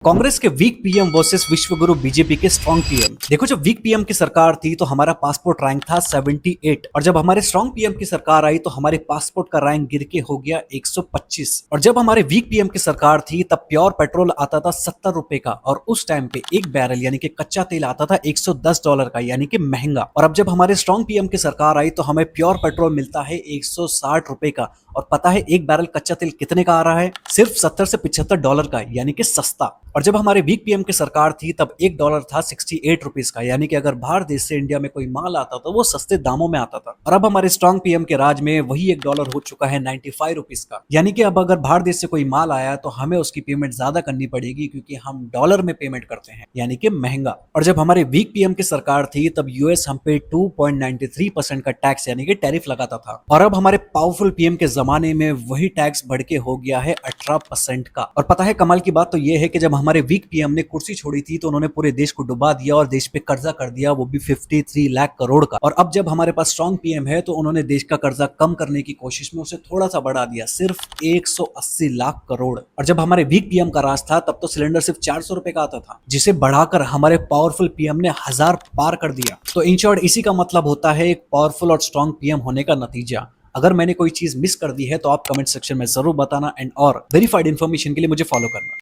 कांग्रेस के week PM versus विश्वगुरु BJP के strong PM. देखो, जब वीक पीएम की सरकार थी तो हमारा पासपोर्ट रैंक था 78 और जब हमारे स्ट्रॉन्ग पीएम की सरकार आई तो हमारे पासपोर्ट का रैंक गिर के हो गया 125। और जब हमारे वीक पीएम की सरकार थी तब प्योर पेट्रोल आता था 70 रुपए का और उस टाइम पे एक बैरल यानी कि कच्चा तेल आता था $110 का, यानी कि महंगा। और अब जब हमारे स्ट्रॉन्ग पीएम की सरकार आई तो हमें प्योर पेट्रोल मिलता है 160 रुपए का। और पता है एक बैरल कच्चा तेल कितने का आ रहा है? सिर्फ 70 से $75 का, यानी कि सस्ता। और जब हमारे वीक पीएम की सरकार थी तब एक डॉलर था 68 रुपीज का, यानी कि अगर बाहर देश से इंडिया में कोई माल आता तो वो सस्ते दामों में आता था। और अब हमारे स्ट्रॉन्ग पीएम के राज में वही एक डॉलर हो चुका है 95 रुपीज का, यानी कि अब अगर बाहर देश से कोई माल आया तो हमें उसकी पेमेंट ज्यादा करनी पड़ेगी क्योंकि हम डॉलर में पेमेंट करते हैं, यानी कि महंगा। और जब हमारे वीक पीएम की सरकार थी तब यूएस हम पे 2.93% का टैक्स यानी कि टैरिफ लगाता था। और अब हमारे पावरफुल पीएम के जमाने में वही टैक्स बढ़ के हो गया है 18% का। और पता है कमाल की बात तो यह है कि जब हमारे वीक पीएम ने कुर्सी छोड़ी थी तो उन्होंने पूरे देश को डुबा दिया और देश पे कर्जा कर दिया, वो भी 53 लाख करोड़ का। और अब जब हमारे पास स्ट्रॉन्ग पीएम है तो उन्होंने देश का कर्जा कम करने की कोशिश में उसे थोड़ा सा बढ़ा दिया, सिर्फ 180 लाख करोड़। और जब हमारे वीक पीएम का राज था तब तो सिलेंडर सिर्फ 400 रुपए का आता था, जिसे बढ़ाकर हमारे पावरफुल पीएम ने 1000 पार कर दिया। तो इन शॉर्ट इसी का मतलब होता है एक पावरफुल और स्ट्रॉन्ग पीएम होने का नतीजा। अगर मैंने कोई चीज मिस कर दी है तो आप कमेंट सेक्शन में जरूर बताना एंड और वेरीफाइड इन्फॉर्मेशन के लिए मुझे फॉलो करना।